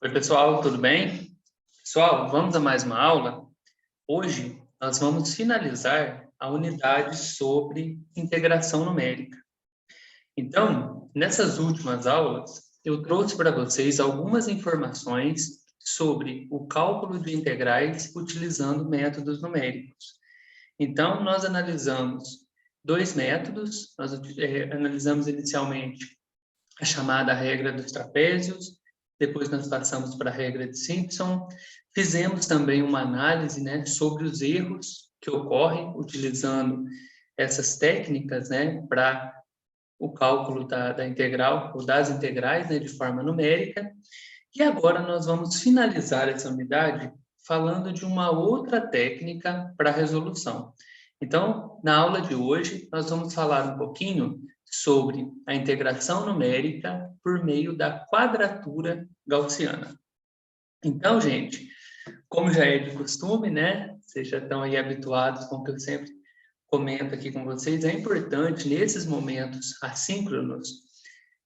Oi, pessoal, tudo bem? Pessoal, vamos a mais uma aula. Hoje, nós vamos finalizar a unidade sobre integração numérica. Então, nessas últimas aulas, eu trouxe para vocês algumas informações sobre o cálculo de integrais utilizando métodos numéricos. Então, nós analisamos dois métodos. Nós analisamos inicialmente a chamada regra dos trapézios, depois nós passamos para a regra de Simpson, fizemos também uma análise, né, sobre os erros que ocorrem utilizando essas técnicas, né, para o cálculo da integral, ou das integrais, né, de forma numérica. E agora nós vamos finalizar essa unidade falando de uma outra técnica para resolução. Então, na aula de hoje, nós vamos falar um pouquinho sobre a integração numérica por meio da quadratura gaussiana. Então, gente, como já é de costume, né? Vocês já estão aí habituados com o que eu sempre comento aqui com vocês, é importante, nesses momentos assíncronos,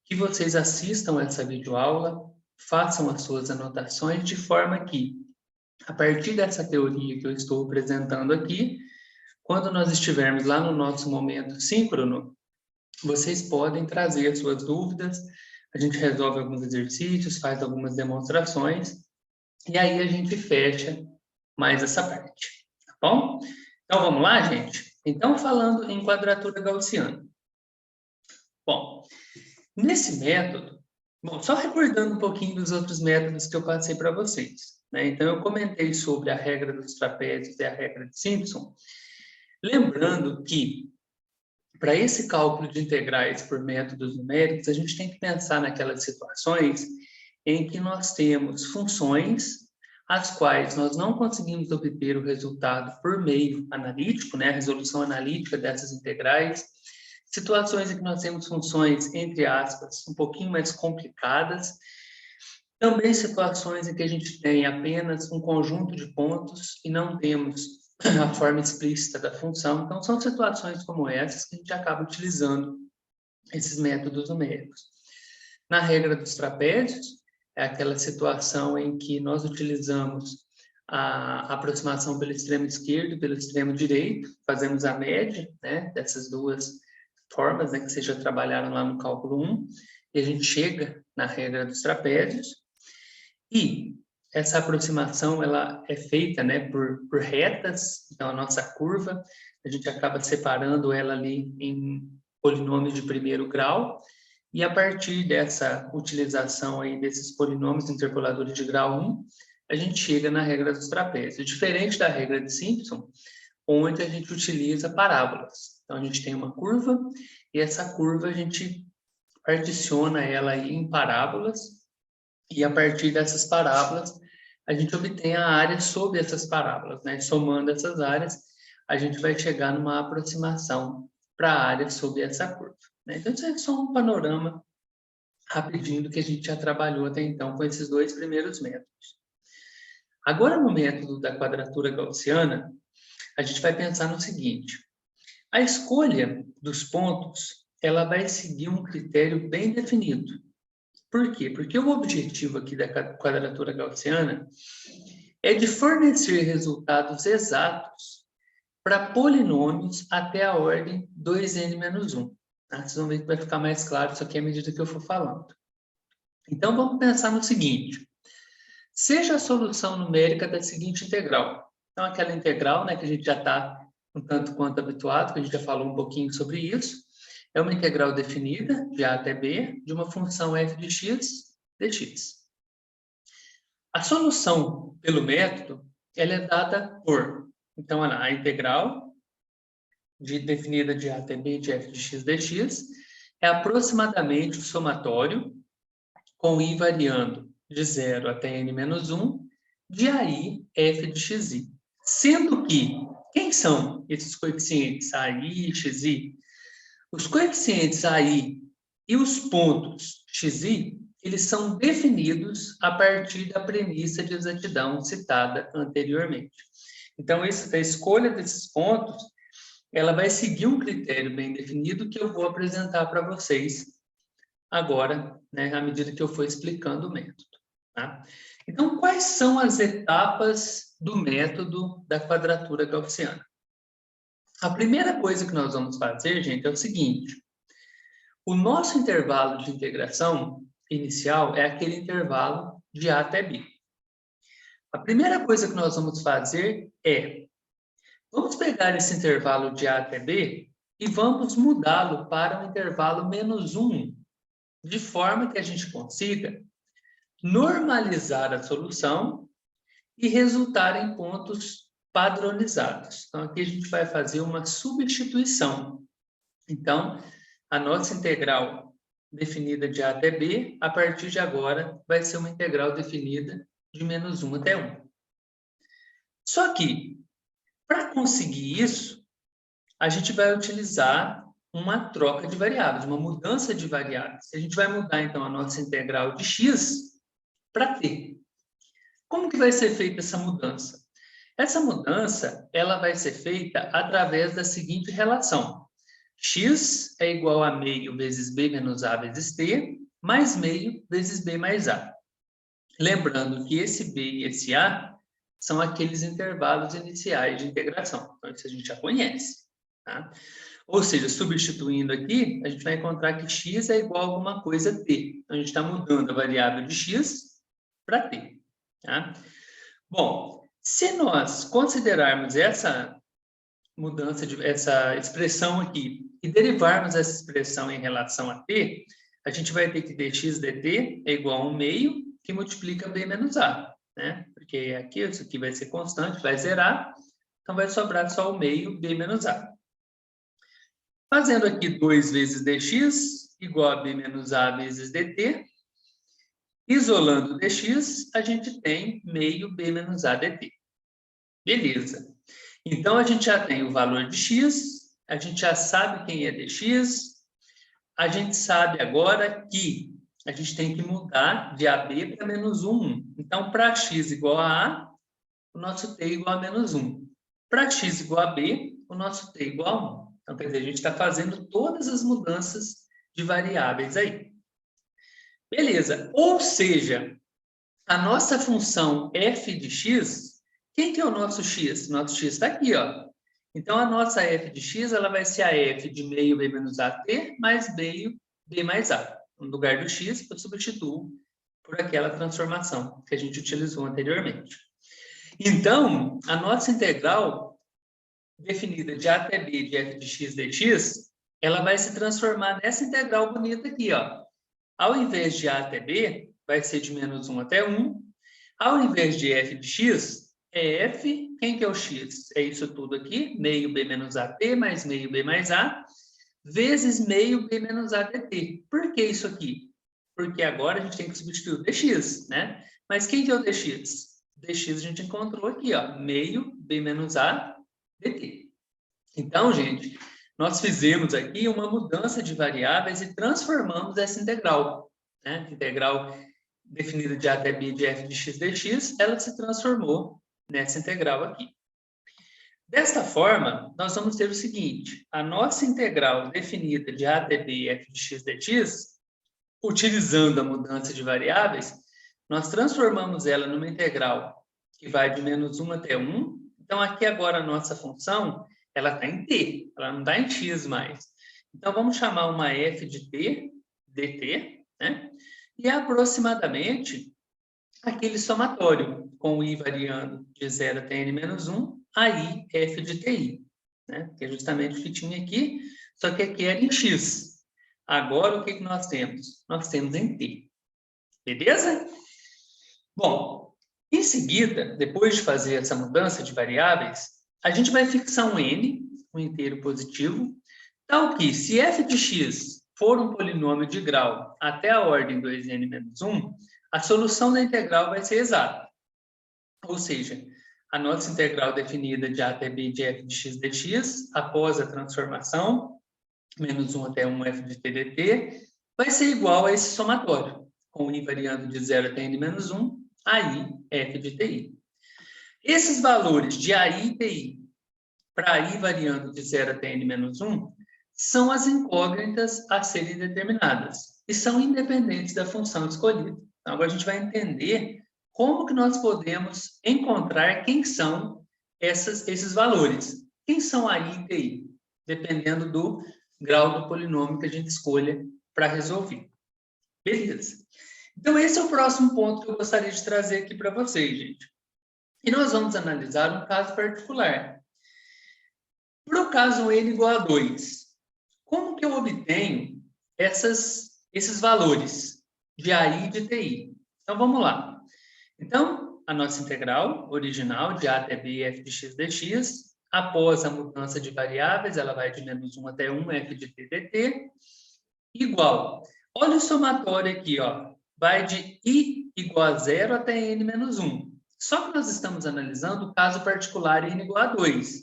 que vocês assistam essa videoaula, façam as suas anotações, de forma que, a partir dessa teoria que eu estou apresentando aqui, quando nós estivermos lá no nosso momento síncrono, vocês podem trazer as suas dúvidas, a gente resolve alguns exercícios, faz algumas demonstrações, e aí a gente fecha mais essa parte, tá bom? Então, vamos lá, gente? Então, falando em quadratura gaussiana. Bom, nesse método, só recordando um pouquinho dos outros métodos que eu passei para vocês, né? Então, eu comentei sobre a regra dos trapézios e a regra de Simpson, lembrando que, para esse cálculo de integrais por métodos numéricos, a gente tem que pensar naquelas situações em que nós temos funções as quais nós não conseguimos obter o resultado por meio analítico, né, a resolução analítica dessas integrais, situações em que nós temos funções, entre aspas, um pouquinho mais complicadas, também situações em que a gente tem apenas um conjunto de pontos e não temos a forma explícita da função. Então, são situações como essas que a gente acaba utilizando esses métodos numéricos. Na regra dos trapézios, é aquela situação em que nós utilizamos a aproximação pelo extremo esquerdo e pelo extremo direito, fazemos a média, né, dessas duas formas, né, que vocês já trabalharam lá no cálculo 1, e a gente chega na regra dos trapézios. E essa aproximação ela é feita, né, por retas. Então, a nossa curva, a gente acaba separando ela ali em polinômios de primeiro grau, e a partir dessa utilização aí desses polinômios interpoladores de grau 1, a gente chega na regra dos trapézios. Diferente da regra de Simpson, onde a gente utiliza parábolas. Então, a gente tem uma curva, e essa curva a gente particiona ela aí em parábolas, e a partir dessas parábolas, a gente obtém a área sobre essas parábolas, né? Somando essas áreas, a gente vai chegar numa aproximação para a área sobre essa curva, né? Então, isso é só um panorama rapidinho do que a gente já trabalhou até então com esses dois primeiros métodos. Agora, no método da quadratura gaussiana, a gente vai pensar no seguinte: a escolha dos pontos, ela vai seguir um critério bem definido. Por quê? Porque o objetivo aqui da quadratura gaussiana é de fornecer resultados exatos para polinômios até a ordem 2n-1. Tá? Vocês vão ver que vai ficar mais claro isso aqui à medida que eu for falando. Então, vamos pensar no seguinte: seja a solução numérica da seguinte integral. Então, aquela integral, né, que a gente já está um tanto quanto habituado, que a gente já falou um pouquinho sobre isso, é uma integral definida, de a até b, de uma função f de x, dx. A solução pelo método, ela é dada por, então, a integral definida de a até b de f de x dx é aproximadamente o somatório, com i variando de 0 até n-1, de ai f de xi. Sendo que, quem são esses coeficientes ai, xi? Os coeficientes ai e os pontos xi, eles são definidos a partir da premissa de exatidão citada anteriormente. Então, a escolha desses pontos, ela vai seguir um critério bem definido que eu vou apresentar para vocês agora, né, à medida que eu for explicando o método. Tá? Então, quais são as etapas do método da quadratura gaussiana? A primeira coisa que nós vamos fazer, gente, é o seguinte. O nosso intervalo de integração inicial é aquele intervalo de A até B. A primeira coisa que nós vamos fazer é, vamos pegar esse intervalo de A até B e vamos mudá-lo para o intervalo -1, de forma que a gente consiga normalizar a solução e resultar em pontos padronizados. Então, aqui a gente vai fazer uma substituição. Então, a nossa integral definida de A até B, a partir de agora, vai ser uma integral definida de -1 até 1. Só que, para conseguir isso, a gente vai utilizar uma troca de variáveis, uma mudança de variáveis. A gente vai mudar, então, a nossa integral de x para t. Como que vai ser feita essa mudança? Essa mudança, ela vai ser feita através da seguinte relação. X é igual a meio vezes b menos a vezes t, mais meio vezes b mais a. Lembrando que esse b e esse a são aqueles intervalos iniciais de integração. Então, isso a gente já conhece. Tá? Ou seja, substituindo aqui, a gente vai encontrar que x é igual a alguma coisa t. Então, a gente está mudando a variável de x para t. Tá? Bom, se nós considerarmos essa mudança, essa expressão aqui, e derivarmos essa expressão em relação a t, a gente vai ter que dx dt é igual a 1 meio, que multiplica b menos a. Né? Porque aqui, isso aqui vai ser constante, vai zerar, então vai sobrar só o meio b menos a. Fazendo aqui 2 vezes dx igual a b menos a vezes dt, isolando dx, a gente tem meio b menos a dt. Beleza. Então, a gente já tem o valor de x, a gente já sabe quem é dx, a gente sabe agora que a gente tem que mudar de AB para -1. Então, para x igual a, o nosso t igual a -1. Para x igual a b, o nosso t igual a 1. Então, quer dizer, a gente está fazendo todas as mudanças de variáveis aí. Beleza. Ou seja, a nossa função f de x, quem que é o nosso x? O nosso x está aqui, ó. Então, a nossa f de x, ela vai ser a f de meio b menos at mais meio b mais a. No lugar do x, eu substituo por aquela transformação que a gente utilizou anteriormente. Então, a nossa integral definida de a até b de f de x dx, ela vai se transformar nessa integral bonita aqui, ó. Ao invés de a até b, vai ser de -1 até 1. Ao invés de f de x, é f, quem que é o x? É isso tudo aqui, meio b menos at mais meio b mais a, vezes meio b menos a dt. Por que isso aqui? Porque agora a gente tem que substituir o dx, né? Mas quem que é o dx? Dx a gente encontrou aqui, ó, meio b menos a dt. Então, gente, nós fizemos aqui uma mudança de variáveis e transformamos essa integral, né? Integral definida de a até b de f de x dx, ela se transformou nessa integral aqui. Desta forma, nós vamos ter o seguinte, a nossa integral definida de a até b f de x dx, utilizando a mudança de variáveis, nós transformamos ela numa integral que vai de -1 até 1. Então, aqui agora a nossa função, ela está em t, ela não está em x mais. Então, vamos chamar uma f de t, dt, né? E aproximadamente aquele somatório, com o i variando de 0 até n-1, aí f de ti, né? Que é justamente o que tinha aqui, só que aqui era em x. Agora, o que nós temos? Nós temos em t. Beleza? Bom, em seguida, depois de fazer essa mudança de variáveis, a gente vai fixar um n, um inteiro positivo, tal que, se f de x for um polinômio de grau até a ordem 2n-1, a solução da integral vai ser exata. Ou seja, a nossa integral definida de a até b de f de x dx, após a transformação, -1 até 1 f de t dt, vai ser igual a esse somatório, com i variando de 0 até n-1, aí f de ti. Esses valores de ai e ti para i variando de 0 até n-1 são as incógnitas a serem determinadas e são independentes da função escolhida. Então, agora a gente vai entender como que nós podemos encontrar quem são esses valores. Quem são a I e TI? Dependendo do grau do polinômio que a gente escolha para resolver. Beleza? Então, esse é o próximo ponto que eu gostaria de trazer aqui para vocês, gente. E nós vamos analisar um caso particular. Para o caso n igual a 2, como que eu obtenho esses valores de AI e de TI? Então, vamos lá. Então, a nossa integral original de A até B, f de x dx, após a mudança de variáveis, ela vai de menos 1 até 1, f de t dt, igual. Olha o somatório aqui, ó. Vai de I igual a 0 até n menos 1. Só que nós estamos analisando o caso particular n igual a 2.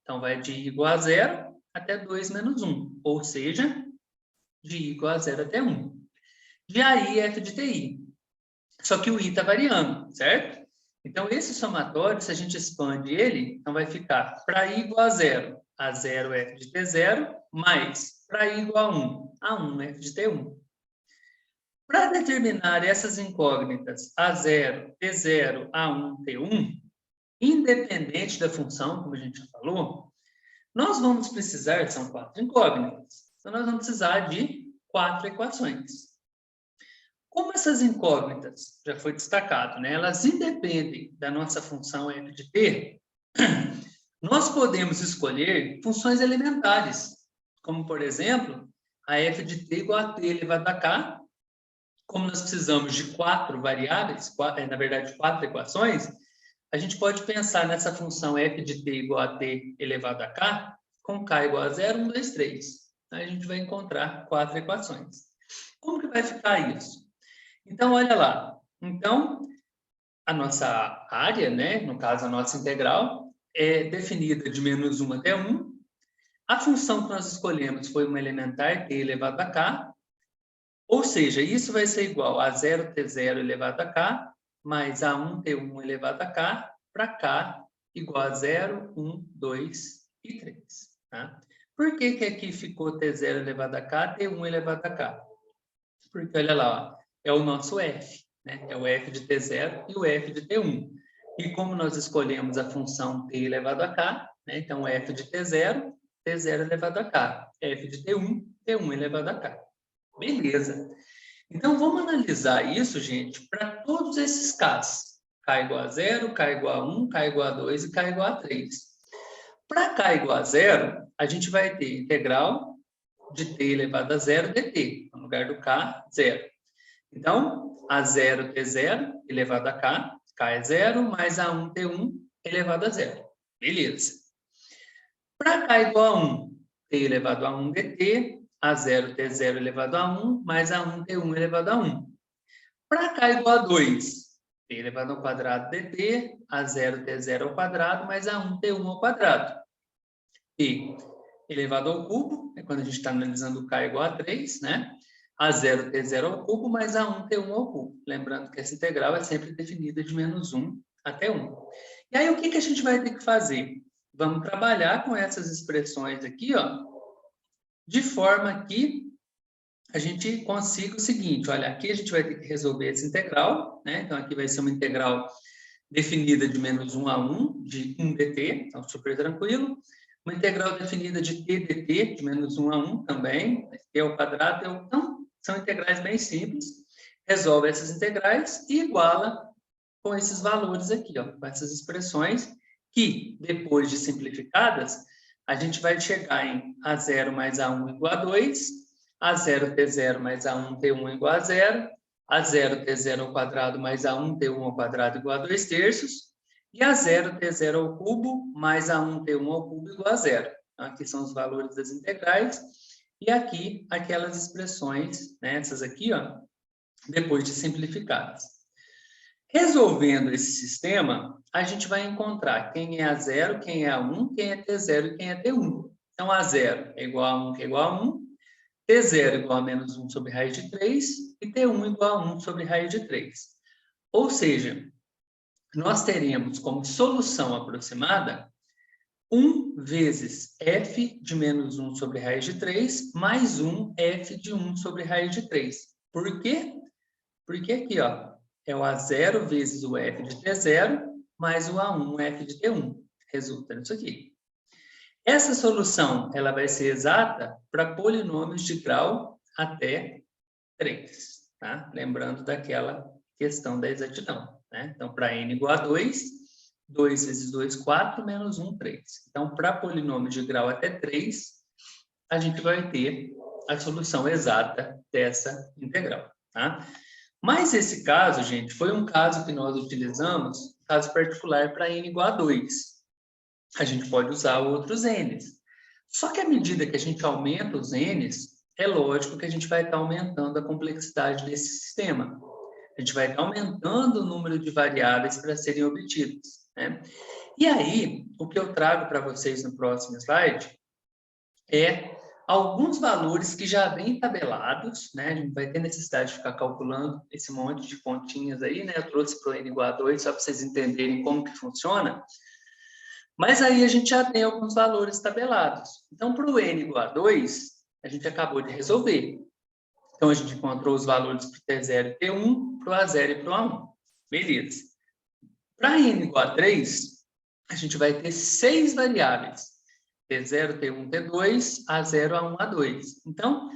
Então, vai de I igual a 0 até 2 menos 1. Ou seja, de I igual a 0 até 1. De AI, f de TI. Só que o I está variando, certo? Então, esse somatório, se a gente expande ele, então vai ficar para I igual a 0 f de T0, mais para I igual a 1 f de T1. Para determinar essas incógnitas A0, T0, A1, T1, independente da função, como a gente já falou, nós vamos precisar, são 4 incógnitas, então nós vamos precisar de 4 equações. Como essas incógnitas, já foi destacado, né, elas independem da nossa função f de t, nós podemos escolher funções elementares, como, por exemplo, a f de t igual a t elevado a k. Como nós precisamos de 4 variáveis, na verdade, 4 equações, a gente pode pensar nessa função f de t igual a t elevado a k, com k igual a 0, 1, 2, 3. Aí a gente vai encontrar 4 equações. Como que vai ficar isso? Então, olha lá. Então, a nossa área, né, no caso a nossa integral, é definida de menos 1 até 1. A função que nós escolhemos foi uma elementar t elevado a k, ou seja, isso vai ser igual a 0t0 elevado a k, mais a 1t1 elevado a k, para k igual a 0, 1, 2 e 3. Tá? Por que que aqui ficou t0 elevado a k, t1 elevado a k? Porque, olha lá, ó, é o nosso f, né? É o f de t0 e o f de t1. E como nós escolhemos a função t elevado a k, né? Então, f de t0, t0 elevado a k. f de t1, t1 elevado a k. Beleza. Então, vamos analisar isso, gente, para todos esses casos. K igual a 0, K igual a 1, K igual a 2 e K igual a 3. Para K igual a 0, a gente vai ter integral de t elevado a 0 dt, no lugar do K, 0. Então, A0 T0 elevado a K, K é 0, mais A1 T1 elevado a 0. Beleza. Para K igual a 1, T elevado a 1 dt, A0 T0 elevado a 1, mais A1 T1 elevado a 1. Para K igual a 2, T elevado ao quadrado dt, A0 T0 ao quadrado, mais A1 T1 ao quadrado. T elevado ao cubo, é quando a gente está analisando o K igual a 3, né? A0 T0 ao cubo, mais A1 T1 ao cubo. Lembrando que essa integral é sempre definida de menos 1 até 1. E aí, o que a gente vai ter que fazer? Vamos trabalhar com essas expressões aqui, ó, de forma que a gente consiga o seguinte, olha, aqui a gente vai ter que resolver essa integral, né? Então, aqui vai ser uma integral definida de menos 1 a 1, de 1 dt, então super tranquilo. Uma integral definida de t dt, de menos 1 a 1 também, t ao quadrado, então, são integrais bem simples. Resolve essas integrais e iguala com esses valores aqui, ó, com essas expressões, que, depois de simplificadas, a gente vai chegar em A0 mais A1 igual a 2, A0 T0 mais A1 T1 igual a 0, A0 T0 ao quadrado mais A1 T1 ao quadrado igual a 2 terços, e A0 T0 ao cubo mais A1 T1 ao cubo igual a 0. Então, aqui são os valores das integrais, e aqui aquelas expressões, né, essas aqui, ó, depois de simplificadas. Resolvendo esse sistema, a gente vai encontrar quem é A0, quem é A1, quem é T0 e quem é T1. Então, A0 é igual a 1, que é igual a 1, T0 é igual a menos 1 sobre raiz de 3 e T1 igual a 1 sobre raiz de 3. Ou seja, nós teremos como solução aproximada 1 vezes f de menos 1 sobre raiz de 3 mais 1 f de 1 sobre raiz de 3. Por quê? Porque aqui, ó, é o A0 vezes o f de T0 mais o A1 f de T1. Resulta nisso aqui. Essa solução ela vai ser exata para polinômios de grau até 3. Tá? Lembrando daquela questão da exatidão. Né? Então, para n igual a 2, 2 vezes 2, 4, menos 1, 3. Então, para polinômio de grau até 3, a gente vai ter a solução exata dessa integral. Tá? Mas esse caso, gente, foi um caso que nós utilizamos, caso particular para n igual a 2. A gente pode usar outros n's. Só que à medida que a gente aumenta os n's, é lógico que a gente vai estar aumentando a complexidade desse sistema. A gente vai estar aumentando o número de variáveis para serem obtidas. Né? E aí, o que eu trago para vocês no próximo slide é alguns valores que já vêm tabelados, né? A gente vai ter necessidade de ficar calculando esse monte de pontinhas aí, né? Eu trouxe para o n igual a 2 só para vocês entenderem como que funciona. Mas aí a gente já tem alguns valores tabelados. Então, para o n igual a 2, a gente acabou de resolver. Então, a gente encontrou os valores para o T0 e T1, para o A0 e para o A1. Beleza. Para n igual a 3, a gente vai ter 6 variáveis. T0, T1, T2, A0, A1, A2. Então,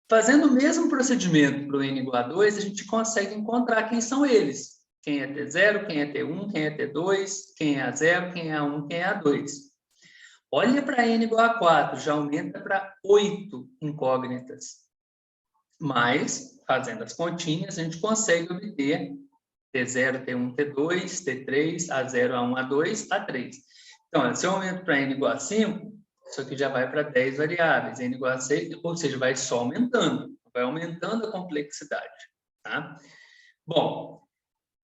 fazendo o mesmo procedimento para o n igual a 2, a gente consegue encontrar quem são eles. Quem é T0, quem é T1, quem é T2, quem é A0, quem é A1, quem é A2. Olha para n igual a 4, já aumenta para 8 incógnitas. Mas, fazendo as continhas, a gente consegue obter T0, T1, T2, T3, A0, A1, A2, A3. Então, se eu aumento para n igual a 5, isso aqui já vai para 10 variáveis, n igual a 6, ou seja, vai só aumentando, vai aumentando a complexidade. Tá? Bom,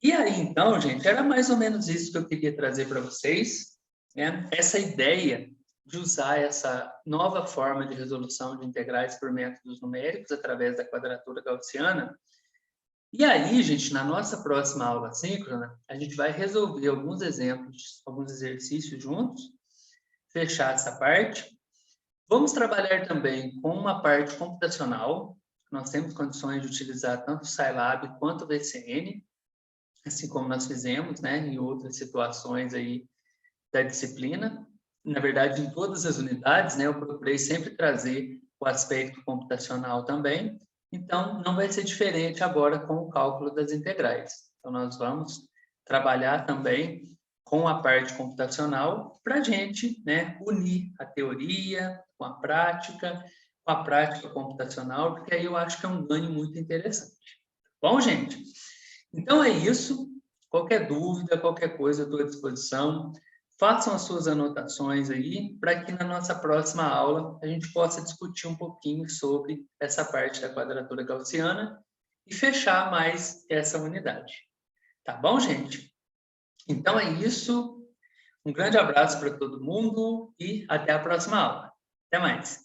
e aí então, gente, era mais ou menos isso que eu queria trazer para vocês, né? Essa ideia de usar essa nova forma de resolução de integrais por métodos numéricos através da quadratura gaussiana. E aí, gente, na nossa próxima aula síncrona, a gente vai resolver alguns exemplos, alguns exercícios juntos, fechar essa parte. Vamos trabalhar também com uma parte computacional. Nós temos condições de utilizar tanto o Scilab quanto o VCN, assim como nós fizemos, né, em outras situações aí da disciplina. Na verdade, em todas as unidades, né, eu procurei sempre trazer o aspecto computacional também. Então, não vai ser diferente agora com o cálculo das integrais. Então, nós vamos trabalhar também com a parte computacional para a gente, né, unir a teoria com a prática computacional, porque aí eu acho que é um ganho muito interessante. Bom, gente? Então, é isso. Qualquer dúvida, qualquer coisa, eu estou à disposição. Façam as suas anotações aí, para que na nossa próxima aula a gente possa discutir um pouquinho sobre essa parte da quadratura gaussiana e fechar mais essa unidade. Tá bom, gente? Então é isso. Um grande abraço para todo mundo e até a próxima aula. Até mais!